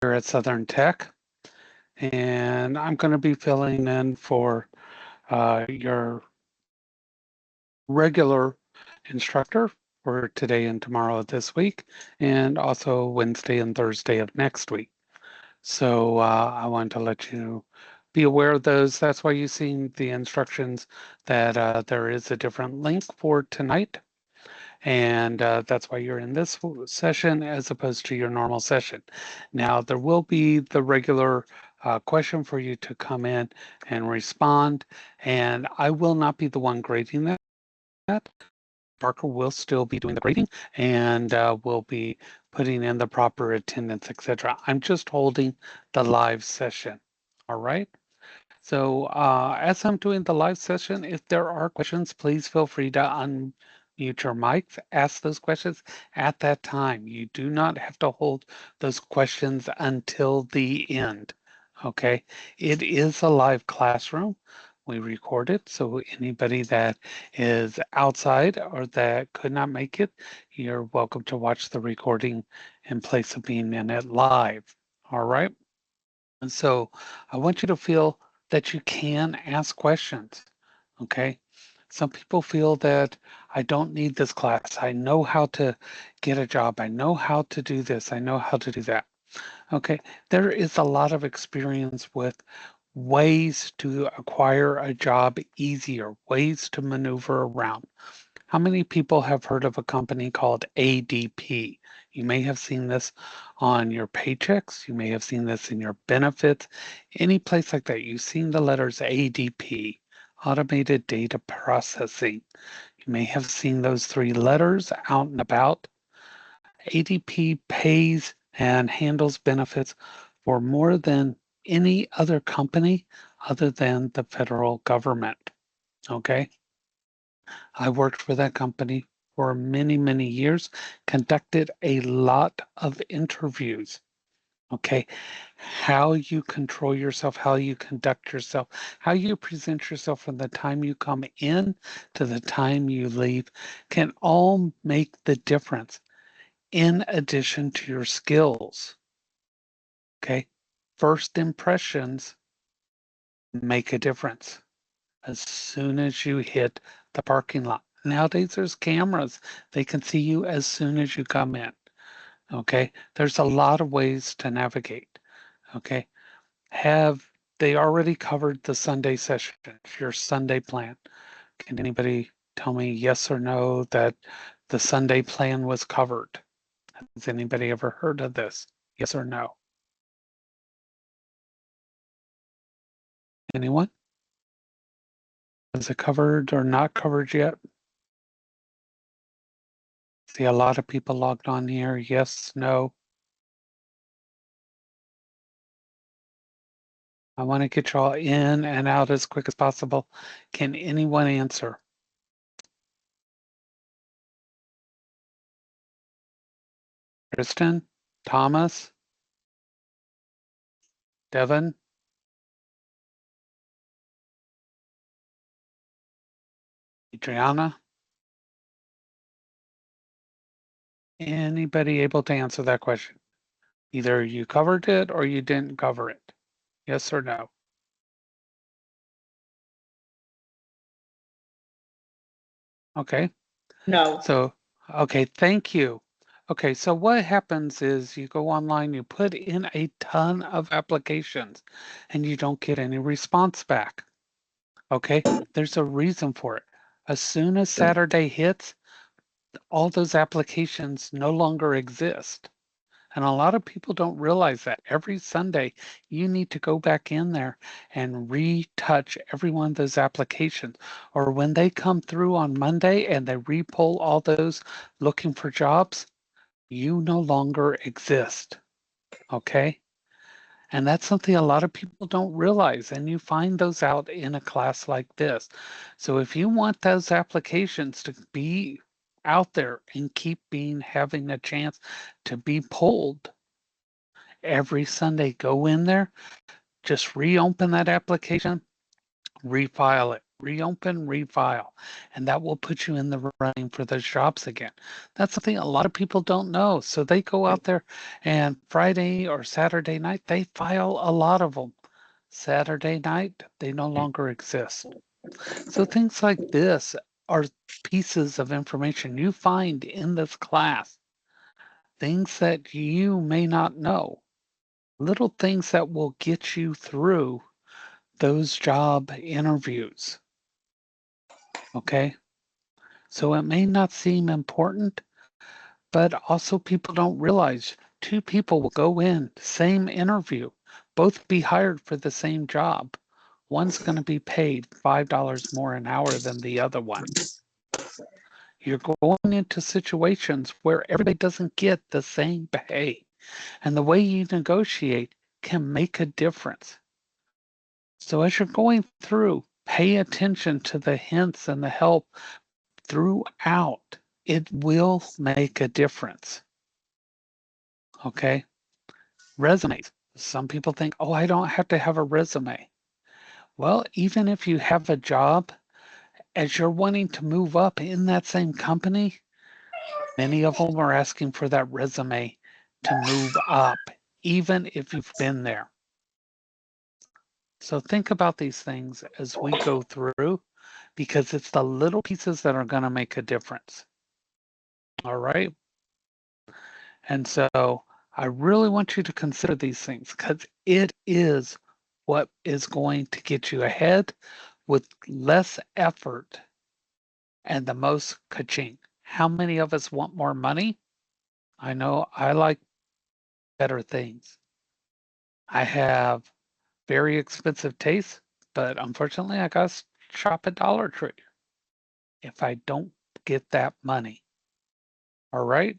here at Southern Tech, and I'm going to be filling in for your regular instructor for today and tomorrow of this week, and also Wednesday and Thursday of next week. So I wanted to let you be aware of those. That's why you've seen the instructions that there is a different link for tonight. And that's why you're in this session as opposed to your normal session. Now, there will be the regular question for you to come in and respond, and I will not be the one grading that. Parker will still be doing the grading and will be putting in the proper attendance, etc. I'm just holding the live session. All right. So as I'm doing the live session, if there are questions, please feel free to unmute your mics, ask those questions at that time. You do not have to hold those questions until the end, okay? It is a live classroom. We record it, so anybody that is outside or that could not make it, you're welcome to watch the recording in place of being in it live, all right? And so I want you to feel that you can ask questions, okay? Some people feel that I don't need this class. I know how to get a job. I know how to do this. I know how to do that. Okay, there is a lot of experience with ways to acquire a job easier, ways to maneuver around. How many people have heard of a company called ADP? You may have seen this on your paychecks. You may have seen this in your benefits. Any place like that, you've seen the letters ADP, Automated Data Processing. You may have seen those three letters out and about. ADP pays and handles benefits for more than any other company other than the federal government. Okay? I worked for that company for many, many years, conducted a lot of interviews. Okay, how you control yourself, how you conduct yourself, how you present yourself from the time you come in to the time you leave can all make the difference in addition to your skills. Okay, first impressions make a difference as soon as you hit the parking lot. Nowadays, there's cameras. They can see you as soon as you come in. Okay, there's a lot of ways to navigate. Okay, have they already covered the Sunday session, your Sunday plan? Can anybody tell me yes or no that the Sunday plan was covered? Has anybody ever heard of this? Yes or no? Anyone? Is it covered or not covered yet? See a lot of people logged on here. Yes, no. I want to get y'all in and out as quick as possible. Can anyone answer? Kristen? Thomas? Devin? Adriana? Anybody able to answer that question? Either you covered it or you didn't cover it. Yes or no? Okay. No. So, okay, thank you. Okay, so what happens is you go online, you put in a ton of applications, and you don't get any response back. Okay, there's a reason for it. As soon as Saturday hits, all those applications no longer exist. And a lot of people don't realize that every Sunday you need to go back in there and retouch every one of those applications. Or when they come through on Monday and they repull all those looking for jobs, you no longer exist. Okay? And that's something a lot of people don't realize. And you find those out in a class like this. So if you want those applications to be out there and keep having a chance to be pulled, every Sunday, go in there, just reopen that application, refile it. reopen, refile, and that will put you in the running for those jobs again. That's something a lot of people don't know. So they go out there and Friday or Saturday night, they file a lot of them. Saturday night, they no longer exist. So things like this are pieces of information you find in this class, things that you may not know, little things that will get you through those job interviews. Okay. So it may not seem important, but also people don't realize two people will go in, same interview, both be hired for the same job. One's going to be paid $5 more an hour than the other one. You're going into situations where everybody doesn't get the same pay, and the way you negotiate can make a difference. So as you're going through, pay attention to the hints and the help throughout. It will make a difference. Okay. Resumes. Some people think, oh, I don't have to have a resume. Well, even if you have a job, as you're wanting to move up in that same company, many of them are asking for that resume to move up, even if you've been there. So think about these things as we go through, because it's the little pieces that are going to make a difference. All right. And so I really want you to consider these things because it is what is going to get you ahead with less effort and the most ka-ching. How many of us want more money? I know I like better things. I have very expensive tastes, but unfortunately, I got to shop at Dollar Tree if I don't get that money. All right.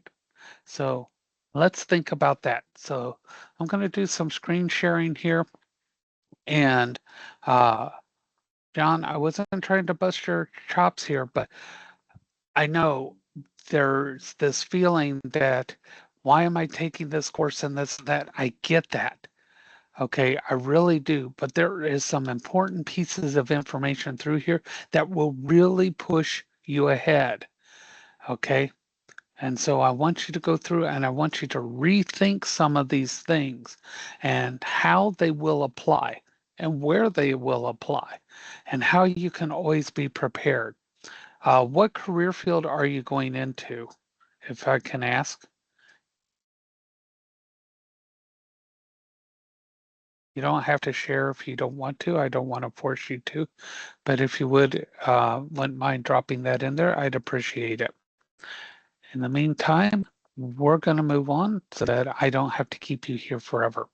So let's think about that. So I'm going to do some screen sharing here. And uh, John, I wasn't trying to bust your chops here, but I know there's this feeling that why am I taking this course and this and that? I get that. Okay, I really do. But there is some important pieces of information through here that will really push you ahead. Okay. And so I want you to go through and I want you to rethink some of these things and how they will apply and where they will apply and how you can always be prepared. What career field are you going into, if I can ask? You don't have to share if you don't want to. I don't want to force you to, but if you wouldn't mind dropping that in there, I'd appreciate it. In the meantime, we're going to move on so that I don't have to keep you here forever.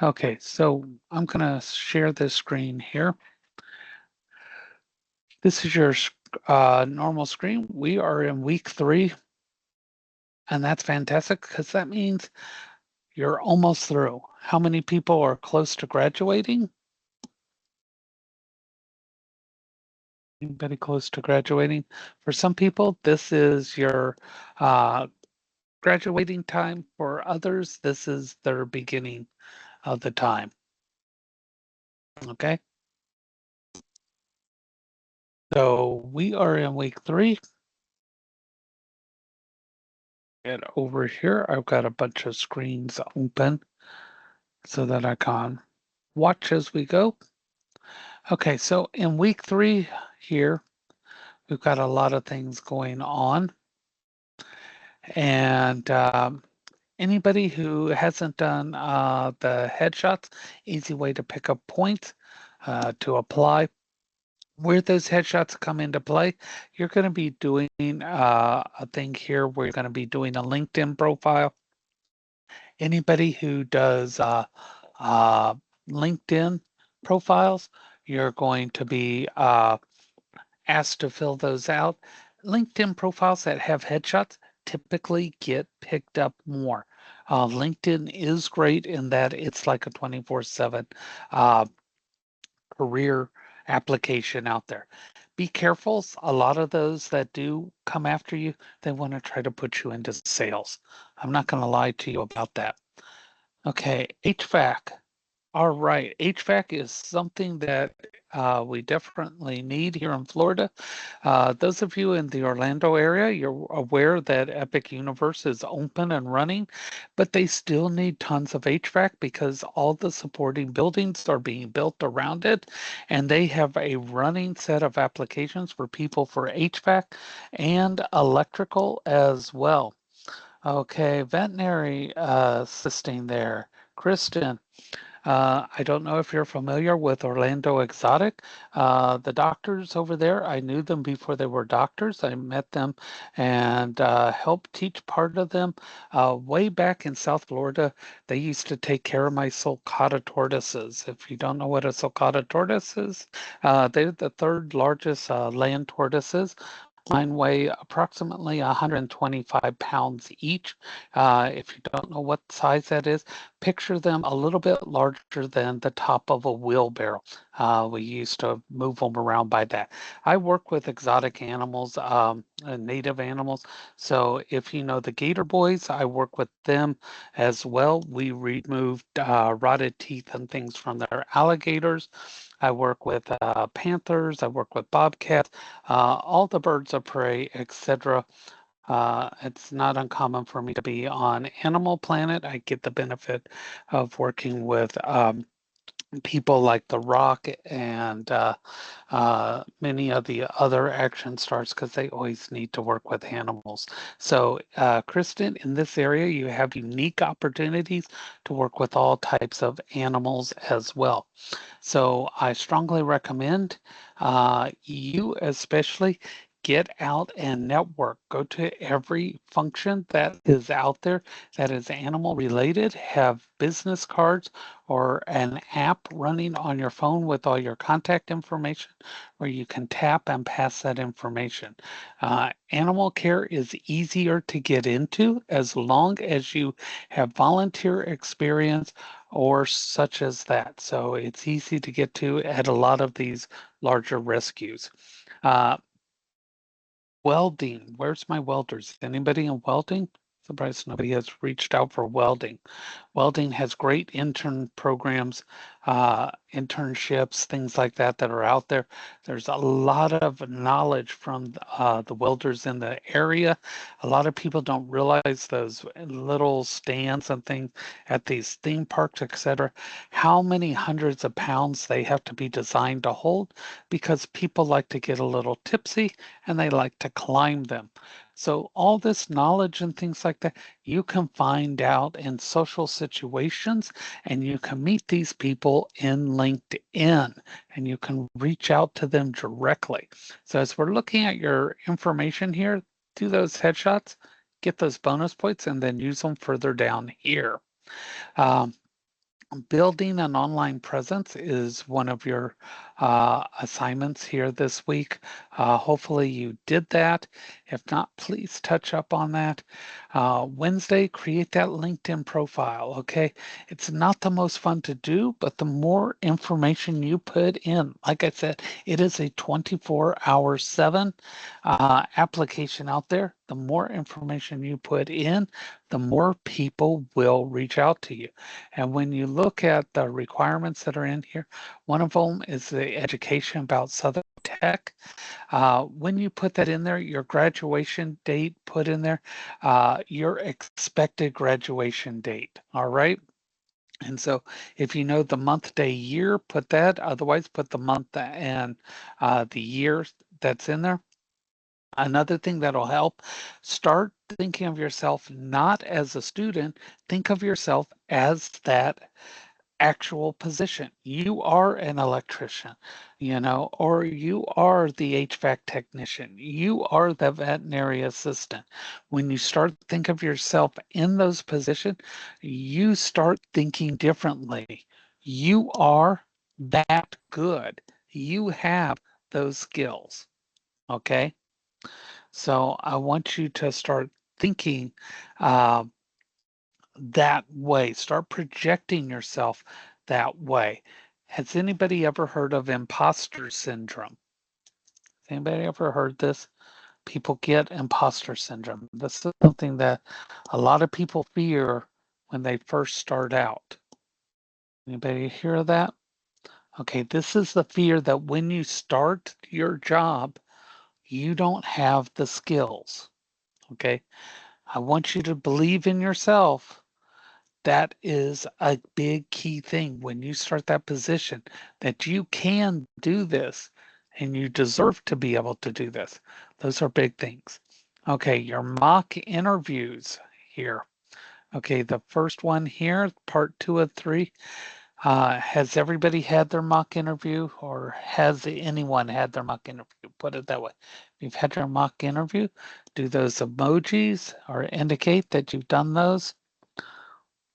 Okay, so I'm going to share this screen here. This is your normal screen. We are in week 3, and that's fantastic because that means you're almost through. How many people are close to graduating? Anybody close to graduating? For some people, this is your uh, graduating time. For others, this is their beginning of the time. Okay. So we are in week 3. And over here, I've got a bunch of screens open so that I can watch as we go. Okay, so in week 3 here, we've got a lot of things going on. And anybody who hasn't done the headshots, easy way to pick up points to apply. Where those headshots come into play, you're going to be doing a thing here where you're going to be doing a LinkedIn profile. Anybody who does uh, LinkedIn profiles, you're going to be asked to fill those out. LinkedIn profiles that have headshots typically get picked up more. LinkedIn is great in that it's like a 24/7 career application out there. Be careful. A lot of those that do come after you, they want to try to put you into sales. I'm not going to lie to you about that. Okay, HVAC. All right. HVAC is something that we definitely need here in Florida. Those of you in the Orlando area, you're aware that Epic Universe is open and running, but they still need tons of HVAC because all the supporting buildings are being built around it, and they have a running set of applications for people for HVAC and electrical as well. Okay, veterinary assisting there. Kristen, I don't know if you're familiar with Orlando Exotic. The doctors over there, I knew them before they were doctors. I met them and helped teach part of them. Way back in South Florida, they used to take care of my sulcata tortoises. If you don't know what a sulcata tortoise is, they're the third largest land tortoises. Mine weigh approximately 125 pounds each. If you don't know what size that is, picture them a little bit larger than the top of a wheelbarrow. We used to move them around by that. I work with exotic animals, native animals. So if you know the gator boys, I work with them as well. We removed rotted teeth and things from their alligators. I work with panthers. I work with bobcats, all the birds of prey, etc. It's not uncommon for me to be on Animal Planet. I get the benefit of working with people like The Rock and many of the other action stars because they always need to work with animals. So, Kristen, in this area, you have unique opportunities to work with all types of animals as well. So I strongly recommend you especially get out and network. Go to every function that is out there that is animal related. Have business cards or an app running on your phone with all your contact information where you can tap and pass that information. Animal care is easier to get into as long as you have volunteer experience or such as that. So it's easy to get to at a lot of these larger rescues. Uh, Welding, where's my welders? Anybody in welding? Surprised nobody has reached out for welding. Welding has great intern programs, internships, things like that that are out there. There's a lot of knowledge from the welders in the area. A lot of people don't realize those little stands and things at these theme parks, etc., how many hundreds of pounds they have to be designed to hold because people like to get a little tipsy and they like to climb them. So all this knowledge and things like that, you can find out in social situations and you can meet these people in LinkedIn and you can reach out to them directly. So as we're looking at your information here, do those headshots, get those bonus points, and then use them further down here. Um, Building an online presence is one of your assignments here this week. Hopefully you did that. If not, please touch up on that. Wednesday, create that LinkedIn profile, okay? It's not the most fun to do, but the more information you put in, like I said, it is a 24-hour 7 application out there. The more information you put in, the more people will reach out to you. And when you look at the requirements that are in here, one of them is the education about Southern Tech. When you put that in there, your graduation date put in there, your expected graduation date. All right. And so if you know the month, day, year, put that. Otherwise, put the month and the year that's in there. Another thing that'll help, start thinking of yourself not as a student, think of yourself as that actual position. You are an electrician, or you are the HVAC technician. You are the veterinary assistant. When you start think of yourself in those positions, you start thinking differently. You are that good. You have those skills. Okay. So I want you to start thinking uh, that way. Start projecting yourself that way. Has anybody ever heard of imposter syndrome? Has anybody ever heard this? People get imposter syndrome. This is something that a lot of people fear when they first start out. Anybody hear that? Okay, this is the fear that when you start your job, you don't have the skills. Okay, I want you to believe in yourself. That is a big key thing when you start that position, that you can do this and you deserve to be able to do this. Those are big things. Okay, your mock interviews here. Okay, the first one here, part 2 of 3. Has everybody had their mock interview, or has anyone had their mock interview? Put it that way. If you've had your mock interview, do those emojis or indicate that you've done those.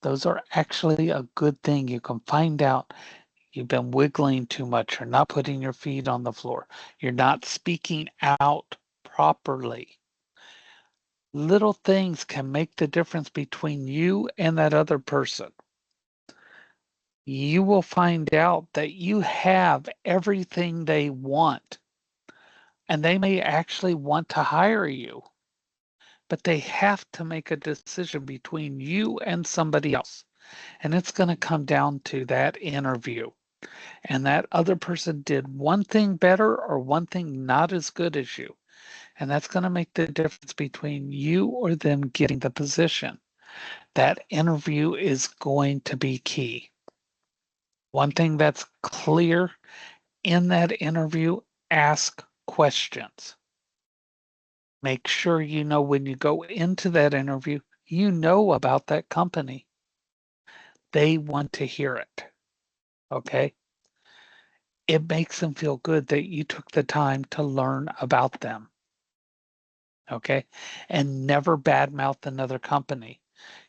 Those are actually a good thing. You can find out you've been wiggling too much. You're not putting your feet on the floor. You're not speaking out properly. Little things can make the difference between you and that other person. You will find out that you have everything they want, and they may actually want to hire you, but they have to make a decision between you and somebody else. And it's going to come down to that interview. And that other person did one thing better or one thing not as good as you. And that's going to make the difference between you or them getting the position. That interview is going to be key. One thing that's clear in that interview, ask questions. Make sure you know when you go into that interview, you know about that company. They want to hear it. Okay. It makes them feel good that you took the time to learn about them. Okay. And never badmouth another company.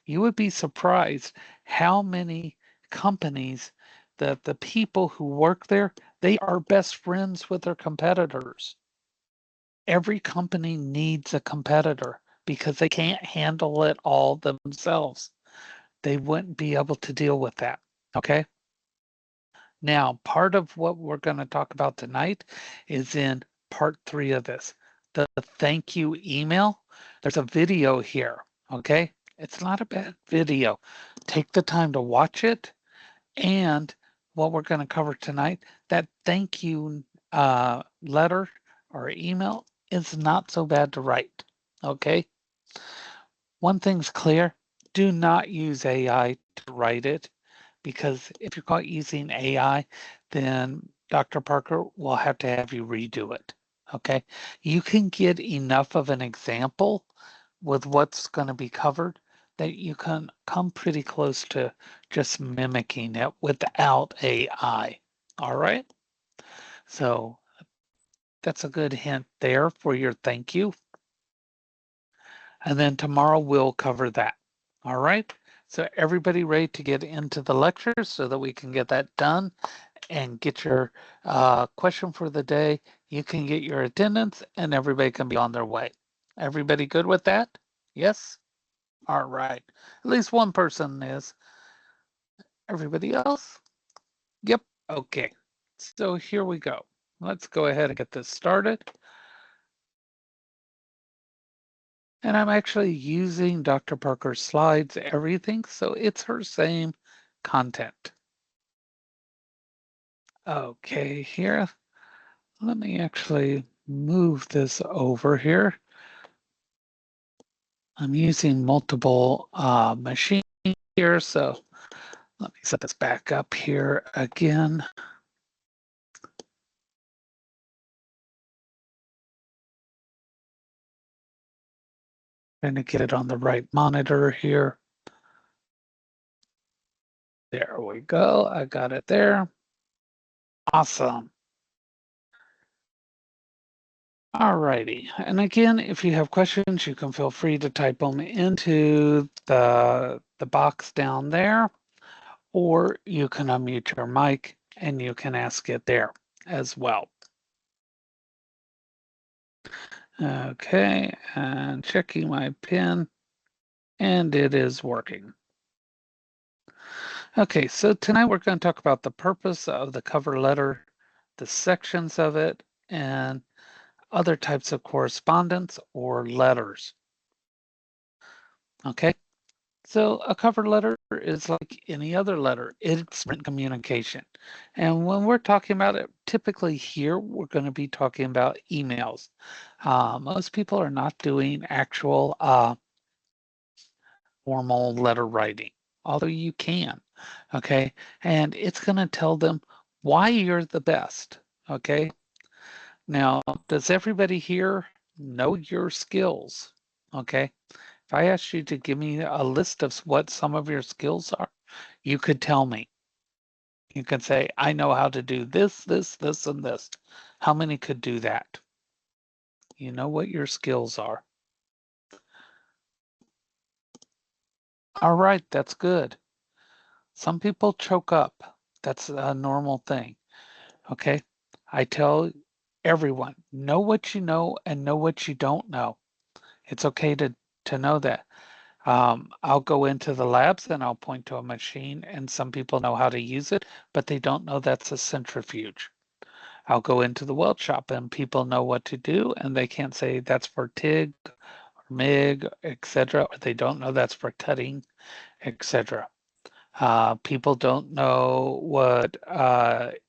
You would be surprised how many companies that the people who work there, they are best friends with their competitors. Every company needs a competitor because they can't handle it all themselves. They wouldn't be able to deal with that. Okay. Now, part of what we're going to talk about tonight is in part 3 of this, the thank you email. There's a video here. Okay. It's not a bad video. Take the time to watch it. And what we're going to cover tonight, that thank you letter or email is not so bad to write. Okay. One thing's clear, do not use AI to write it, because if you're caught using AI, then Dr. Parker will have to have you redo it. Okay. You can get enough of an example with what's going to be covered that you can come pretty close to just mimicking it without AI. All right. So that's a good hint there for your thank you. And then tomorrow we'll cover that. All right. So everybody ready to get into the lectures so that we can get that done and get your question for the day. You can get your attendance and everybody can be on their way. Everybody good with that? Yes? All right. At least one person is. Everybody else? Yep. Okay. So here we go. Let's go ahead and get this started. And I'm actually using Dr. Parker's slides, everything, so it's her same content. Okay, here, let me actually move this over here. I'm using multiple machines here, so let me set this back up here again. Trying to get it on the right monitor here. There we go. I got it there. Awesome. All righty. And again, if you have questions, you can feel free to type them into the box down there, or you can unmute your mic and you can ask it there as well. Okay, and checking my pin, and it is working. Okay, so tonight we're going to talk about the purpose of the cover letter, the sections of it, and other types of correspondence or letters. Okay, So a cover letter is like any other letter. It's written communication. And when we're talking about it, typically here, we're going to be talking about emails. Most people are not doing actual formal letter writing, although you can, okay? And it's going to tell them why you're the best, okay? Now, does everybody here know your skills? Okay. If I asked you to give me a list of what some of your skills are, you could tell me. You could say, I know how to do this, this, this, and this. How many could do that? You know what your skills are. All right, that's good. Some people choke up. That's a normal thing. Okay. I tell everyone, know what you know and know what you don't know. It's okay to know that. I'll go into the labs and I'll point to a machine, and some people know how to use it, but they don't know that's a centrifuge. I'll go into the weld shop and people know what to do, and they can't say that's for TIG or MIG, etc., or they don't know that's for cutting, etc. People don't know what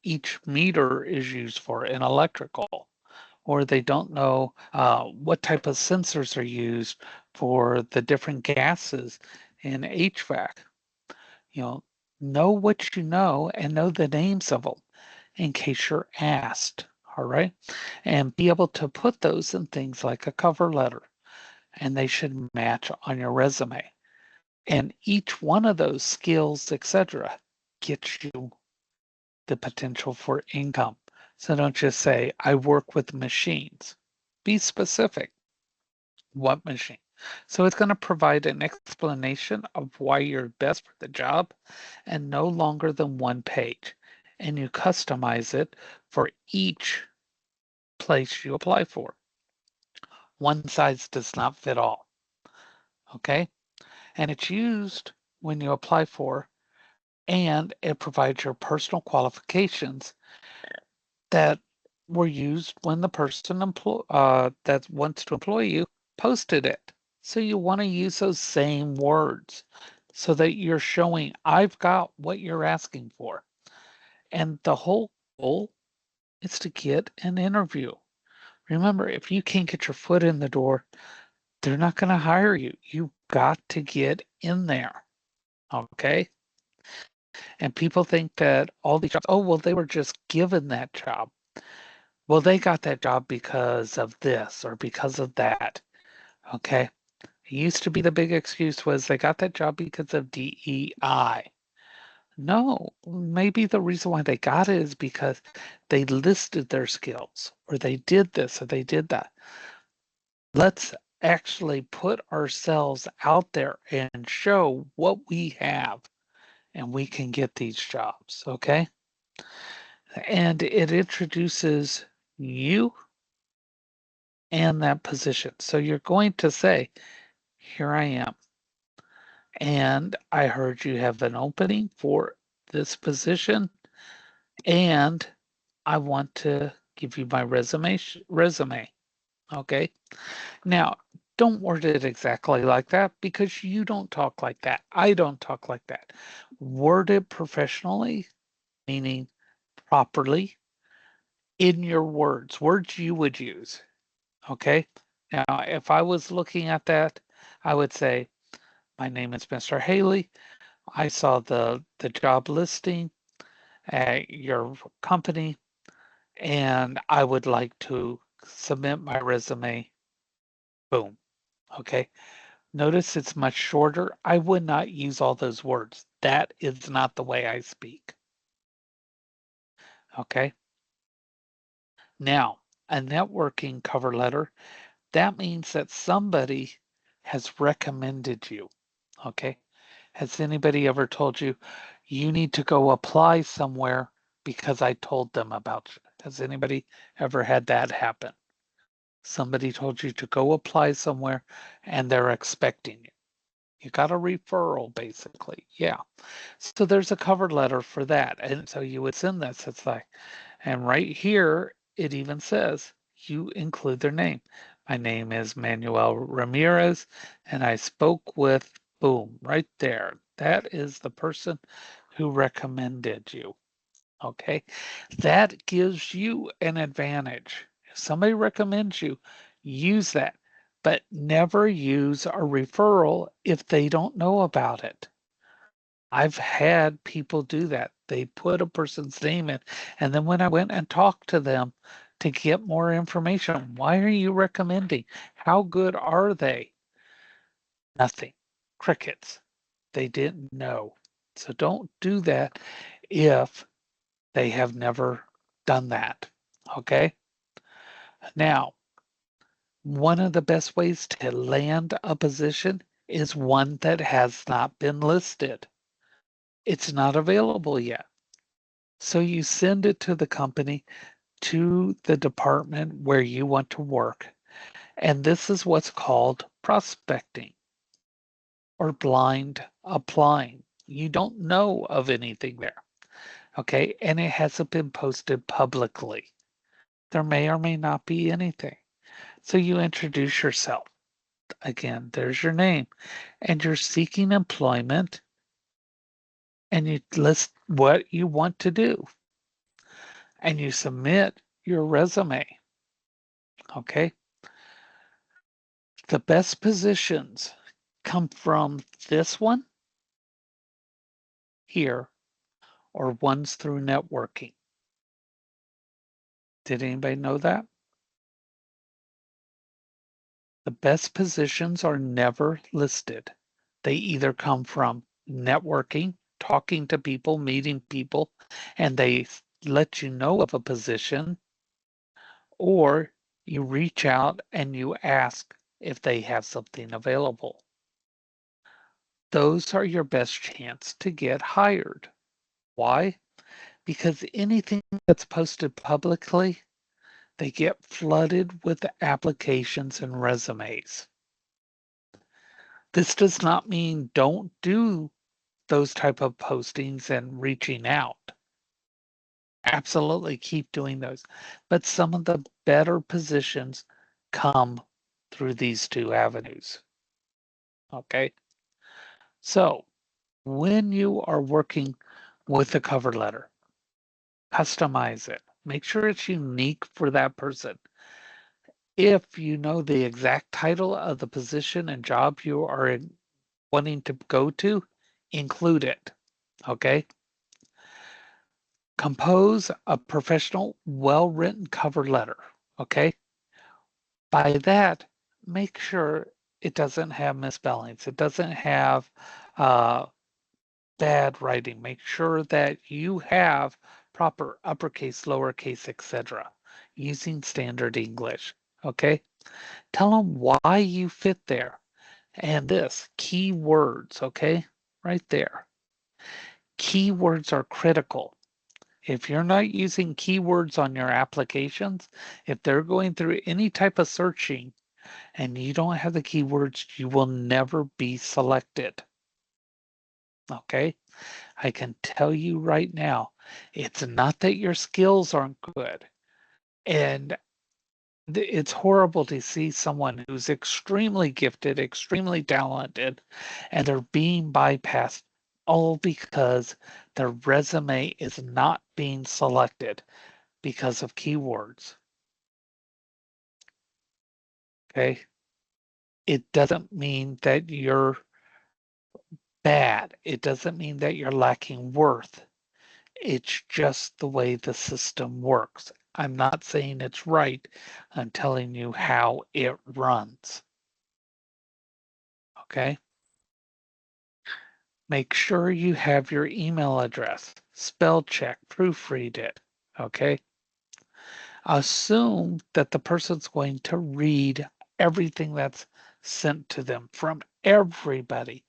each meter is used for in electrical, or they don't know what type of sensors are used for the different gases in HVAC. You know what you know and know the names of them in case you're asked. All right. And be able to put those in things like a cover letter, and they should match on your resume. And each one of those skills, etc., gets you the potential for income. So don't just say, I work with machines. Be specific. What machine? So it's going to provide an explanation of why you're best for the job and no longer than one page. And you customize it for each place you apply for. One size does not fit all. Okay. And it's used when you apply for, and it provides your personal qualifications that were used when the person that wants to employ you posted it. So you want to use those same words so that you're showing I've got what you're asking for. And the whole goal is to get an interview. Remember, if you can't get your foot in the door, they're not going to hire you. You've got to get in there. Okay. And people think that all these jobs, oh, well, they were just given that job. Well, they got that job because of this or because of that. Okay. It used to be the big excuse was they got that job because of DEI. No, maybe the reason why they got it is because they listed their skills or they did this or they did that. Let's actually put ourselves out there and show what we have, and we can get these jobs. Okay. And it introduces you and that position. So you're going to say, here I am. And I heard you have an opening for this position, and I want to give you my resume. Okay. Now, don't word it exactly like that because you don't talk like that. I don't talk like that. Word it professionally, meaning properly in your words you would use. Okay. Now, if I was looking at that, I would say, my name is Mr. Haley. I saw the job listing at your company, and I would like to submit my resume. Boom. Okay. Notice it's much shorter. I would not use all those words. That is not the way I speak. Okay. Now, a networking cover letter, that means that somebody has recommended you. Okay. Has anybody ever told you you need to go apply somewhere because I told them about you? Has anybody ever had that happen? Somebody told you to go apply somewhere and they're expecting you. You got a referral, basically. Yeah. So there's a cover letter for that. And so you would send this. It's like, and right here, it even says you include their name. My name is Manuel Ramirez, and I spoke with Boom, right there. That is the person who recommended you. Okay. That gives you an advantage. If somebody recommends you, use that, but never use a referral if they don't know about it. I've had people do that. They put a person's name in, and then when I went and talked to them to get more information, why are you recommending? How good are they? Nothing. Crickets. They didn't know. So don't do that if they have never done that. Okay. Now, one of the best ways to land a position is one that has not been listed. It's not available yet. So you send it to the company, to the department where you want to work. And this is what's called prospecting or blind applying. You don't know of anything there. Okay. And it hasn't been posted publicly. There may or may not be anything. So you introduce yourself. Again, there's your name. And you're seeking employment and you list what you want to do. And you submit your resume. Okay. The best positions come from this one here or ones through networking. Did anybody know that? The best positions are never listed. They either come from networking, talking to people, meeting people, and they let you know of a position, or you reach out and you ask if they have something available. Those are your best chance to get hired. Why? Because anything that's posted publicly, they get flooded with applications and resumes. This does not mean don't do those type of postings and reaching out. Absolutely keep doing those. But some of the better positions come through these two avenues. Okay. So when you are working with a cover letter, customize it. Make sure it's unique for that person. If you know the exact title of the position and job you are wanting to go to, include it. Okay. Compose a professional, well-written cover letter. Okay. By that, make sure it doesn't have misspellings. It doesn't have uh, bad writing. Make sure that you have proper uppercase, lowercase, etc. using standard English. Okay. Tell them why you fit there. And this, keywords, okay? Right there. Keywords are critical. If you're not using keywords on your applications, if they're going through any type of searching and you don't have the keywords, you will never be selected. Okay? I can tell you right now, it's not that your skills aren't good. And it's horrible to see someone who's extremely gifted, extremely talented, and they're being bypassed all because their resume is not being selected because of keywords. Okay. It doesn't mean that you're bad. It doesn't mean that you're lacking worth. It's just the way the system works. I'm not saying it's right. I'm telling you how it runs. Okay. Make sure you have your email address. Spell check, proofread it. Okay. Assume that the person's going to read everything that's sent to them from everybody.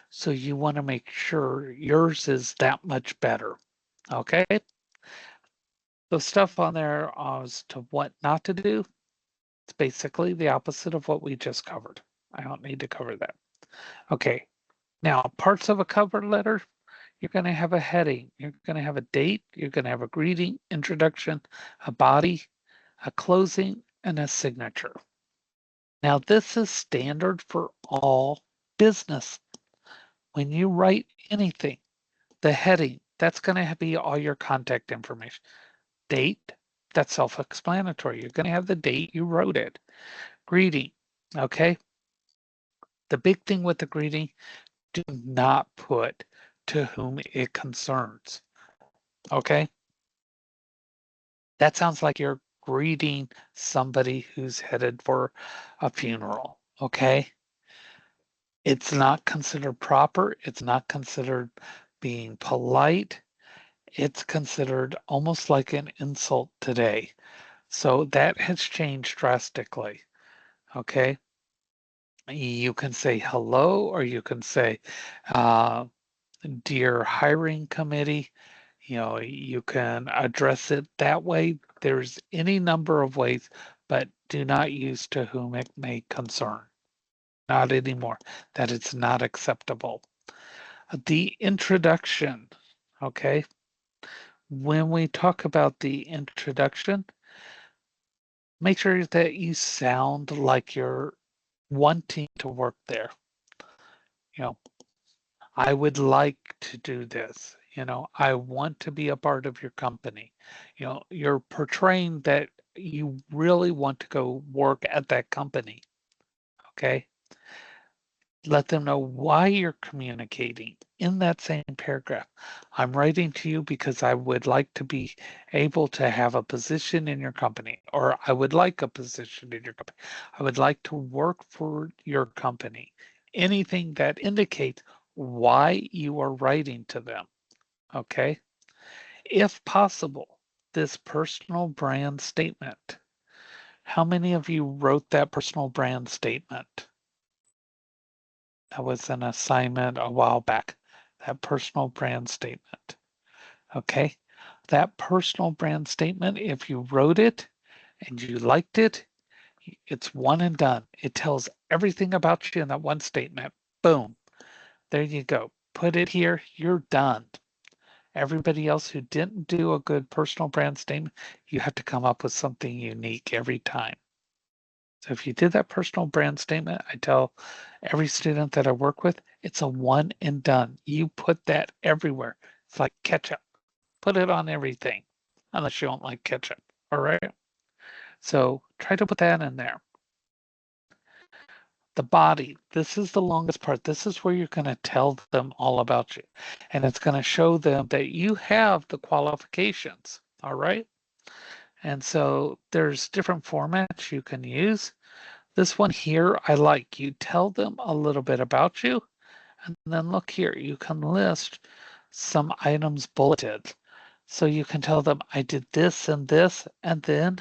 So you want to make sure yours is that much better. Okay. The stuff on there as to what not to do, it's basically the opposite of what we just covered. I don't need to cover that. Okay. Now, parts of a cover letter, you're going to have a heading, you're going to have a date, you're going to have a greeting, introduction, a body, a closing, and a signature. Now, this is standard for all business. when you write anything, the heading, that's going to be all your contact information. Date, that's self-explanatory. You're going to have the date you wrote it. Greeting, okay? The big thing with the greeting, do not put to whom it concerns, okay? That sounds like you're greeting somebody who's headed for a funeral, okay? It's not considered proper. It's not considered being polite. It's considered almost like an insult today. So that has changed drastically, okay? You can say hello, or you can say, uh, dear hiring committee. You know, you can address it that way. There's any number of ways, but do not use to whom it may concern. Not anymore. That it's not acceptable. The introduction, okay? When we talk about the introduction, make sure that you sound like you're wanting to work there. You know, I would like to do this. You know, I want to be a part of your company. You know, you're portraying that you really want to go work at that company. Okay. Let them know why you're communicating in that same paragraph. I'm writing to you because I would like to be able to have a position in your company, or I would like a position in your company. I would like to work for your company. Anything that indicates why you are writing to them. Okay. If possible, this personal brand statement. How many of you wrote that personal brand statement? That was an assignment a while back. That personal brand statement. Okay. That personal brand statement, if you wrote it and you liked it, it's one and done. It tells everything about you in that one statement. Boom. There you go. Put it here. You're done. Everybody else who didn't do a good personal brand statement, you have to come up with something unique every time. So if you did that personal brand statement, I tell every student that I work with, it's a one and done. You put that everywhere. It's like ketchup. Put it on everything, unless you don't like ketchup. All right. So try to put that in there. The body, this is the longest part. This is where you're going to tell them all about you. And it's going to show them that you have the qualifications. All right. And so there's different formats you can use. This one here, I like. You tell them a little bit about you, and then look here, you can list some items bulleted. So you can tell them, I did this, and then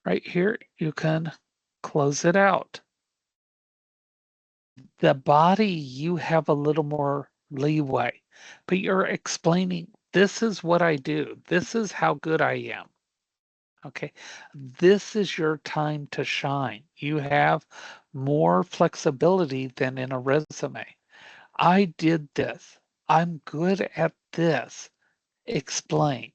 right here, you can close it out. The body, you have a little more leeway, but you're explaining, this is what I do. This is how good I am. Okay, this is your time to shine. You have more flexibility than in a resume. I did this. I'm good at this. Explain.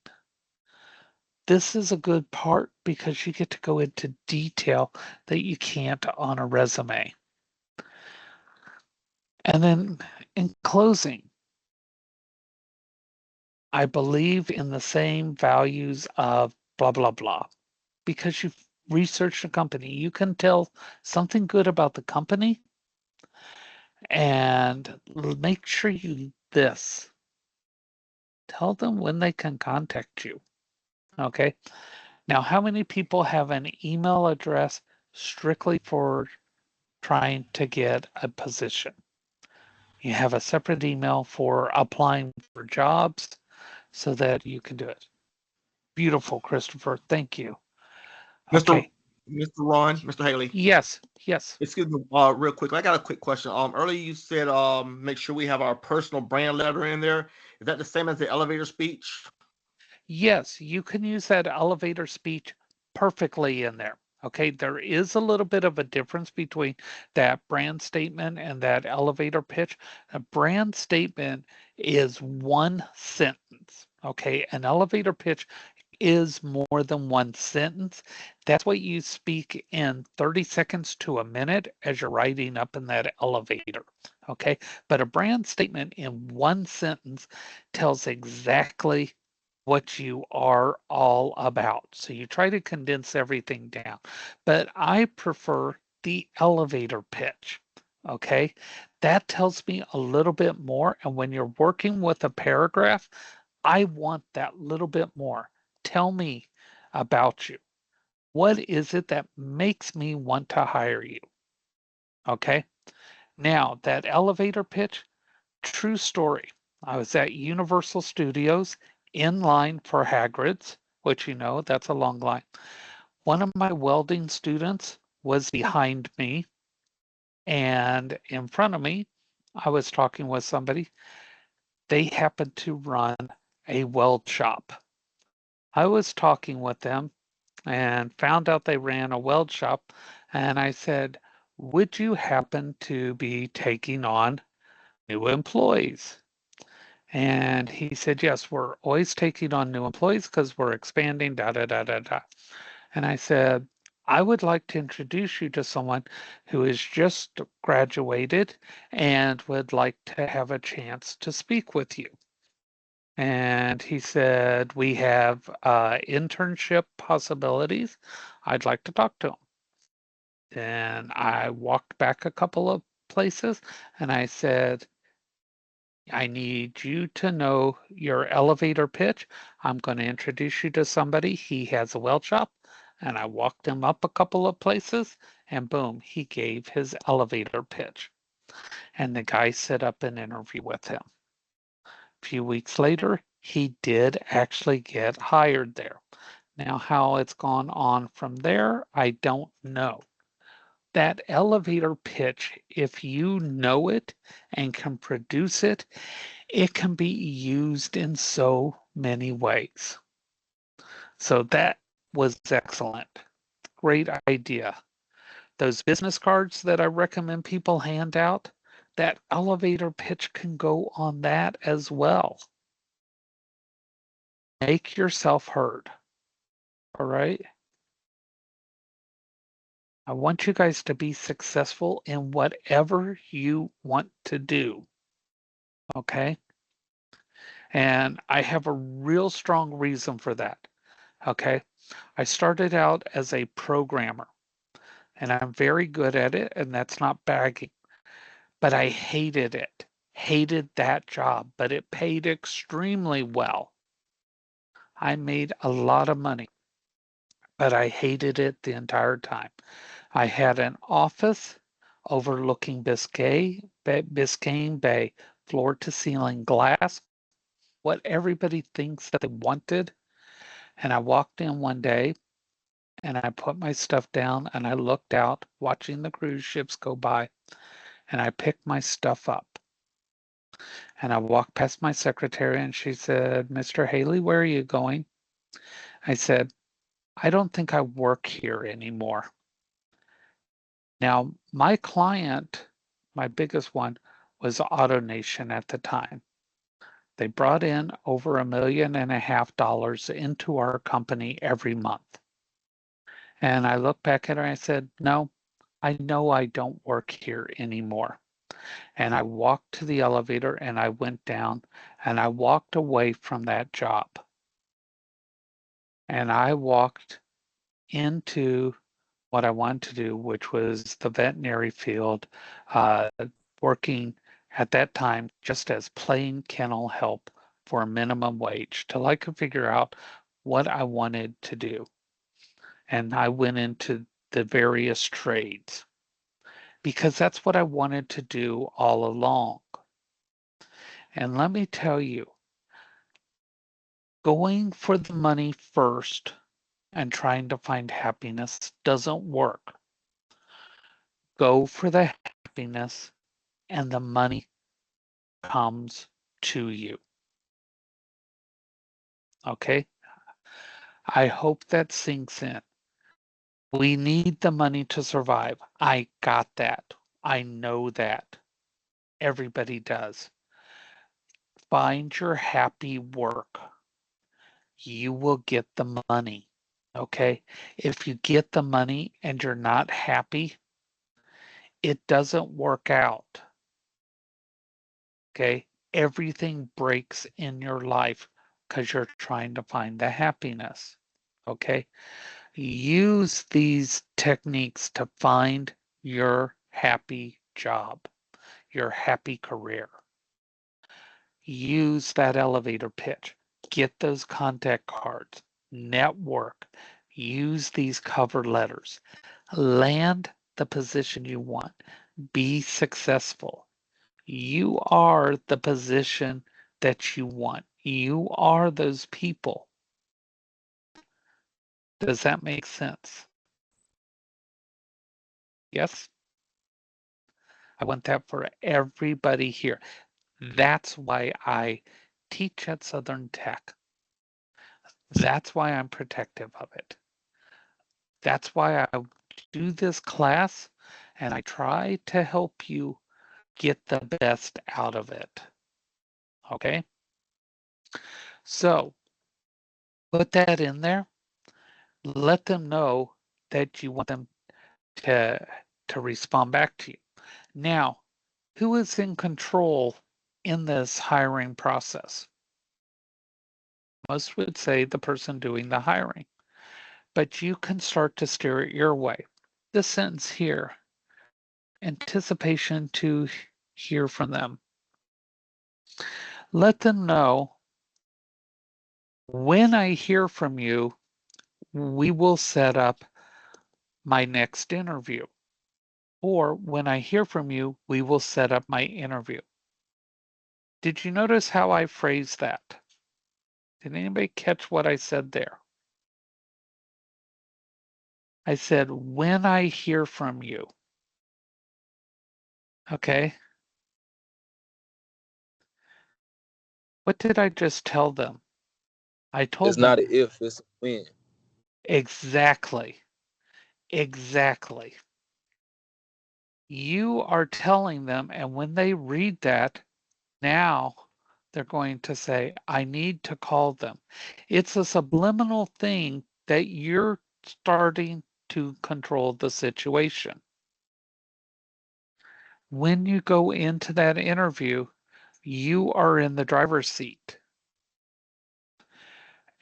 This is a good part because you get to go into detail that you can't on a resume. And then in closing, I believe in the same values of blah, blah, blah. Because you've researched a company, you can tell something good about the company and make sure you this. Tell them when they can contact you. Okay. Now, how many people have an email address strictly for trying to get a position? You have a separate email for applying for jobs so that you can do it. Beautiful, Christopher. Thank you. Mr. Okay. Mr. Ron, Mr. Haley. Yes. Yes. Excuse me, real quick. I got a quick question. Earlier you said make sure we have our personal brand letter in there. Is that the same as the elevator speech? Yes. You can use that elevator speech perfectly in there. Okay. There is a little bit of a difference between that brand statement and that elevator pitch. A brand statement is one sentence. Okay. An elevator pitch, is more than one sentence. That's what you speak in 30 seconds to a minute as you're riding up in that elevator. Okay. But a brand statement in one sentence tells exactly what you are all about. So you try to condense everything down. But I prefer the elevator pitch. Okay. That tells me a little bit more. And when you're working with a paragraph, I want that little bit more. Tell me about you. What is it that makes me want to hire you? Okay. Now, that elevator pitch, true story. I was at Universal Studios in line for Hagrid's, which that's a long line. One of my welding students was behind me, and in front of me, I was talking with somebody. They happened to run a weld shop. I was talking with them and found out they ran a weld shop. And I said, would you happen to be taking on new employees? And he said, yes, we're always taking on new employees because we're expanding, da, da, da, da, da. And I said, I would like to introduce you to someone who has just graduated and would like to have a chance to speak with you. And he said, we have internship possibilities. I'd like to talk to him. And I walked back a couple of places and I said, I need you to know your elevator pitch. I'm going to introduce you to somebody. He has a weld shop. And I walked him up a couple of places and boom, he gave his elevator pitch. And the guy set up an interview with him. A few weeks later, he did actually get hired there. Now, how it's gone on from there, I don't know. That elevator pitch, if you know it and can produce it, it can be used in so many ways. So that was excellent. Great idea. Those business cards that I recommend people hand out, that elevator pitch can go on that as well. Make yourself heard. All right. I want you guys to be successful in whatever you want to do. Okay. And I have a real strong reason for that. Okay. I started out as a programmer and I'm very good at it, and that's not bagging, but I hated it. Hated that job, but it paid extremely well. I made a lot of money, but I hated it the entire time. I had an office overlooking Biscayne Bay, floor to ceiling glass, what everybody thinks that they wanted. And I walked in one day and I put my stuff down and I looked out watching the cruise ships go by and I picked my stuff up. And I walked past my secretary and she said, Mr. Haley, where are you going? I said, I don't think I work here anymore. Now, my client, my biggest one, was AutoNation at the time. They brought in over $1.5 million into our company every month. And I looked back at her and I said, no, I know I don't work here anymore. And I walked to the elevator and I went down and I walked away from that job. And I walked into what I wanted to do, which was the veterinary field, uh, working at that time just as plain kennel help for a minimum wage till I could figure out what I wanted to do. And I went into the various trades because that's what I wanted to do all along. And let me tell you, going for the money first and trying to find happiness doesn't work. Go for the happiness and the money comes to you. Okay? I hope that sinks in. We need the money to survive. I got that. I know that. Everybody does. Find your happy work. you will get the money. Okay. If you get the money and you're not happy, it doesn't work out. Okay. Everything breaks in your life because you're trying to find the happiness. Okay. Use these techniques to find your happy job, your happy career. Use that elevator pitch. Get those contact cards. Network. Use these cover letters. Land the position you want. Be successful. You are the position that you want. You are those people. Does that make sense? Yes? I want that for everybody here. That's why I teach at Southern Tech. That's why I'm protective of it. That's why I do this class and I try to help you get the best out of it. Okay? So put that in there. Let them know that you want them to, to respond back to you. Now, who is in control in this hiring process? Most would say the person doing the hiring, but you can start to steer it your way. This sentence here, anticipation to hear from them. Let them know when I hear from you, we will set up my next interview. Or when I hear from you, we will set up my interview. Did you notice how I phrased that? Did anybody catch what I said there? I said, when I hear from you. Okay. What did I just tell them? I It's told not them an if, it's a when. exactly. Exactly. You are telling them, and when they read that, now they're going to say, I need to call them. It's a subliminal thing that you're starting to control the situation. When you go into that interview, you are in the driver's seat.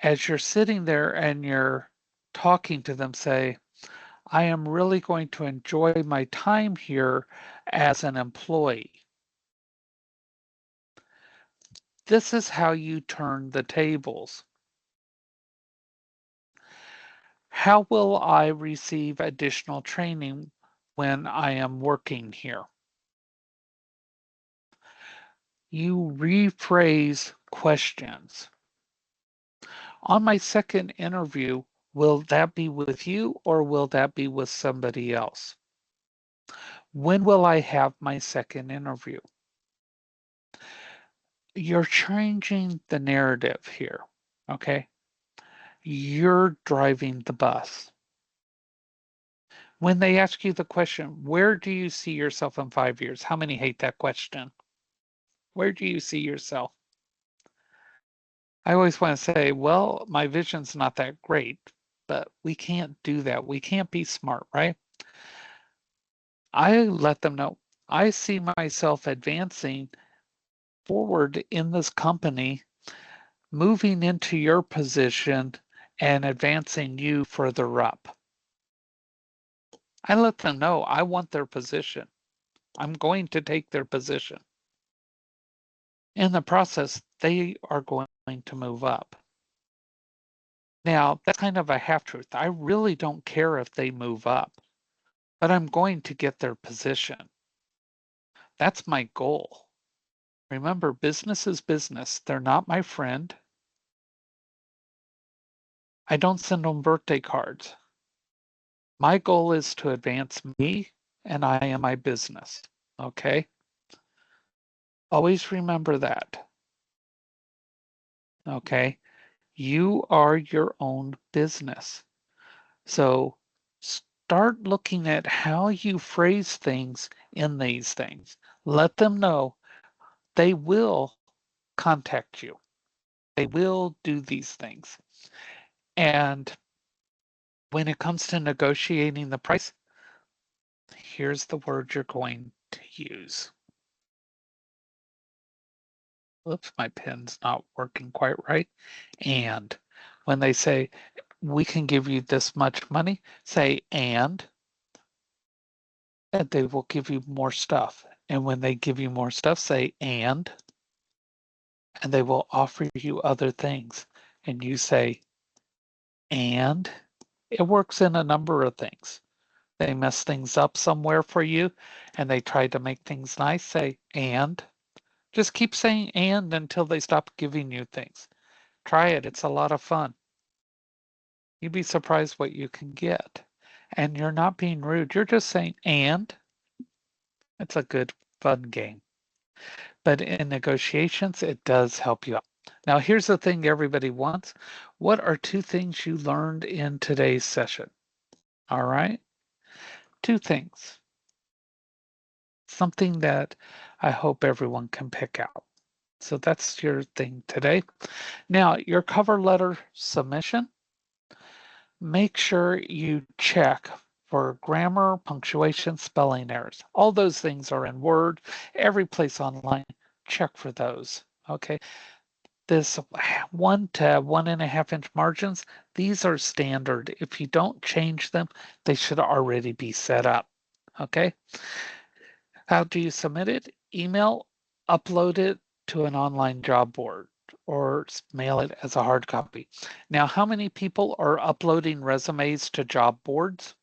As you're sitting there and you're talking to them, say, I am really going to enjoy my time here as an employee. This is how you turn the tables. How will I receive additional training when I am working here? You rephrase questions. On my second interview, will that be with you or will that be with somebody else? When will I have my second interview? You're changing the narrative here, okay? You're driving the bus. When they ask you the question, where do you see yourself in 5 years? How many hate that question? Where do you see yourself? I always want to say, well, my vision's not that great, but we can't do that. We can't be smart, right? I let them know I see myself advancing forward in this company, moving into your position and advancing you further up. I let them know I want their position. I'm going to take their position. In the process, they are going to move up. Now, that's kind of a half truth. I really don't care if they move up, but I'm going to get their position. That's my goal. Remember, business is business. They're not my friend. I don't send them birthday cards. My goal is to advance me and I am my business. Okay? Always remember that. Okay? You are your own business. So start looking at how you phrase things in these things. Let them know they will contact you. they will do these things. And when it comes to negotiating the price, here's the word you're going to use. Whoops, my pen's not working quite right. And when they say, we can give you this much money, say, and they will give you more stuff. And when they give you more stuff, say, and they will offer you other things. And you say, and it works in a number of things. They mess things up somewhere for you and they try to make things nice, say, and just keep saying and until they stop giving you things. Try it. It's a lot of fun. You'd be surprised what you can get. And you're not being rude. You're just saying, and it's a good, fun game. But in negotiations, it does help you out. Now, here's the thing everybody wants. What are two things you learned in today's session? All right. Two things. Something that I hope everyone can pick out. So that's your thing today. Now, your cover letter submission, make sure you check for grammar, punctuation, spelling errors. All those things are in Word, every place online. Check for those. Okay. This 1 to 1.5 inch margins, these are standard. If you don't change them, they should already be set up. Okay. How do you submit it? Email, upload it to an online job board or mail it as a hard copy. Now, how many people are uploading resumes to job boards?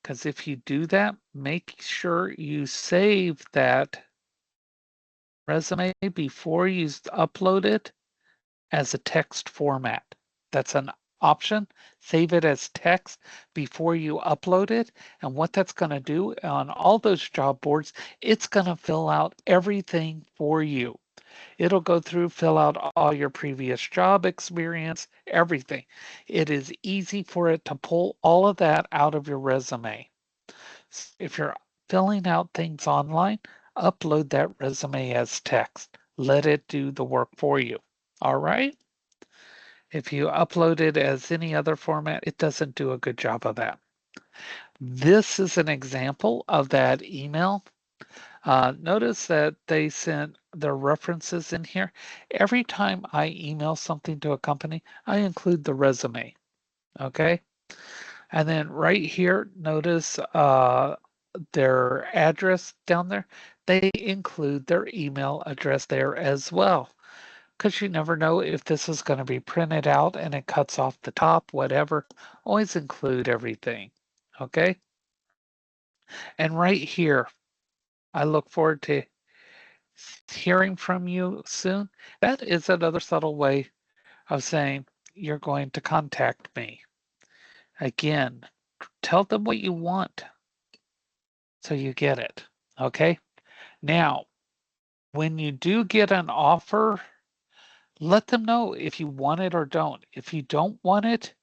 Because if you do that, make sure you save that resume before you upload it as a text format. That's an option. Save it as text before you upload it. And what that's going to do on all those job boards, it's going to fill out everything for you. It'll go through, fill out all your previous job experience, everything. It is easy for it to pull all of that out of your resume. If you're filling out things online, upload that resume as text. Let it do the work for you. All right? If you upload it as any other format, it doesn't do a good job of that. This is an example of that email. Notice that they sent their references in here. Every time I email something to a company, I include the resume. Okay. And then right here, notice their address down there. They include their email address there as well. Because you never know if this is going to be printed out and it cuts off the top, whatever. Always include everything. Okay. And right here, I look forward to hearing from you soon. That is another subtle way of saying you're going to contact me. Again, tell them what you want so you get it. Okay. Now, when you do get an offer, let them know if you want it or don't. If you don't want it,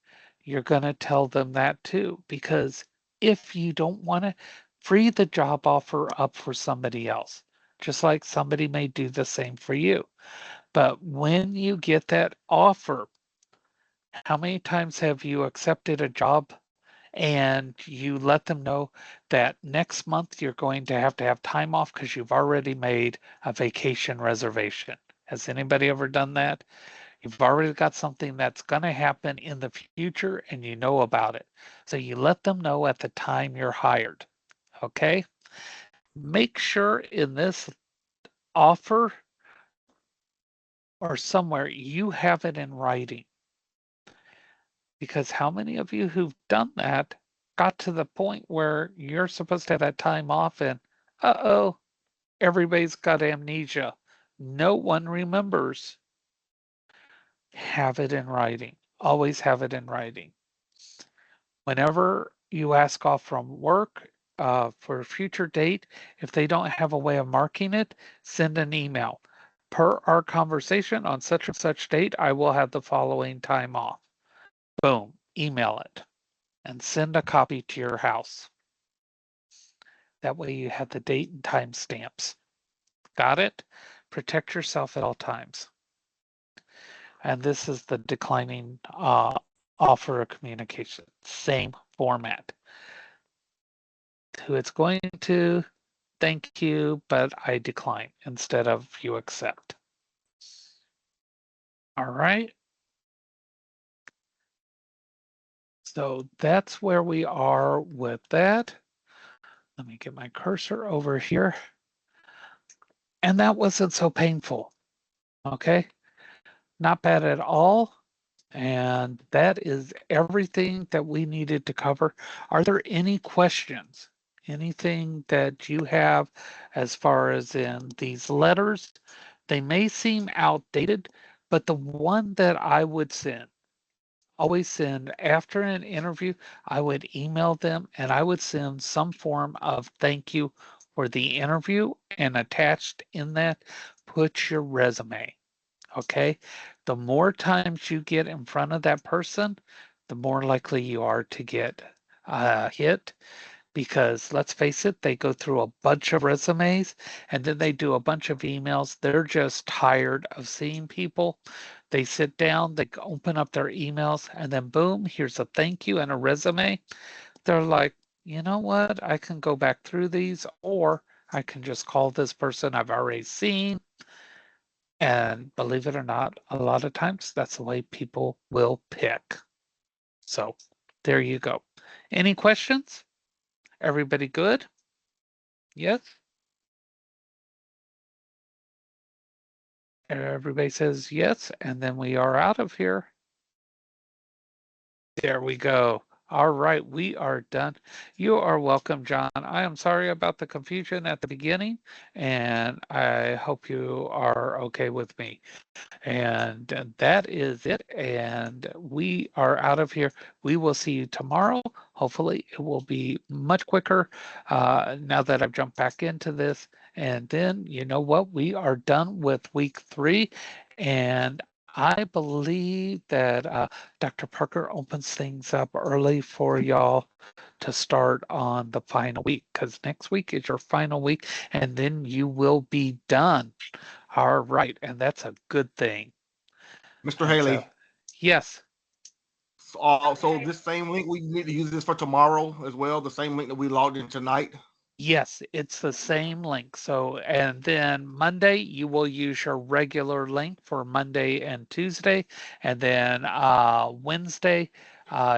you're going to tell them that too, because if you don't want it, free the job offer up for somebody else, just like somebody may do the same for you. But when you get that offer, how many times have you accepted a job and you let them know that next month you're going to have time off because you've already made a vacation reservation? Has anybody ever done that? You've already got something that's going to happen in the future and you know about it. So you let them know at the time you're hired. Okay? Make sure in this offer or somewhere you have it in writing. Because how many of you who've done that got to the point where you're supposed to have that time off and uh-oh, everybody's got amnesia. No one remembers. Have it in writing. Always have it in writing. Whenever you ask off from work for a future date, if they don't have a way of marking it, send an email. Per our conversation on such and such date, I will have the following time off. Boom, email it and send a copy to your house. That way you have the date and time stamps. Got it? Protect yourself at all times. And this is the declining offer of communication. Same format. Who it's going to, thank you, but I decline instead of you accept. All right. So that's where we are with that. Let me get my cursor over here. And that wasn't so painful. Okay. Not bad at all. And that is everything that we needed to cover. Are there any questions? Anything that you have as far as in these letters? They may seem outdated, but the one that I would send, always send after an interview, I would email them and I would send some form of thank you for the interview, and attached in that, put your resume. Okay. The more times you get in front of that person, the more likely you are to get hit. Because let's face it, they go through a bunch of resumes and then they do a bunch of emails. They're just tired of seeing people. They sit down, they open up their emails, and then boom, here's a thank you and a resume. They're like, you know what? I can go back through these, or I can just call this person I've already seen. And believe it or not, a lot of times that's the way people will pick. So there you go. Any questions? Everybody good? Yes? Everybody says yes, and then we are out of here. There we go. All right, we are done. You are welcome, John. I am sorry about the confusion at the beginning, and I hope you are okay with me. And that is it. And we are out of here. We will see you tomorrow. Hopefully, it will be much quicker now that I've jumped back into this. And then, you know what? We are done with week 3. And I believe that Dr. Parker opens things up early for y'all to start on the final week, because next week is your final week, and then you will be done. All right, and that's a good thing. Mr. And so, Haley, yes, so this same link, we need to use this for tomorrow as well. The same link that we logged in tonight. yes, it's the same link. So, and then Monday, you will use your regular link for Monday and Tuesday. And then Wednesday,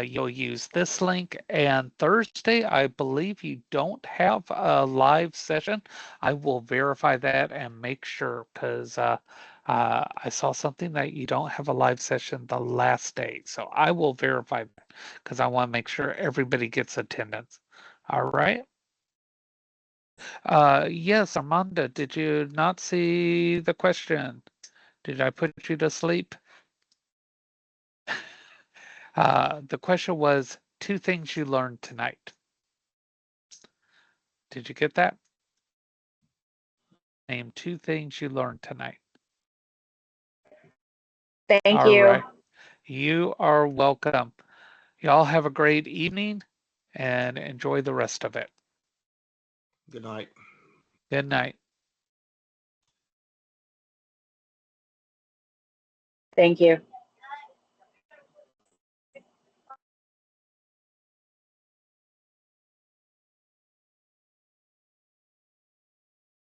you'll use this link. And Thursday, I believe you don't have a live session. I will verify that and make sure, because I saw something that you don't have a live session the last day. So I will verify that because I want to make sure everybody gets attendance. All right. Yes, Armanda, did you not see the question? Did I put you to sleep? The question was 2 things you learned tonight. Did you get that? Name 2 things you learned tonight. Thank All you. right. You are welcome. Y'all have a great evening and enjoy the rest of it. Good night. Good night. Thank you.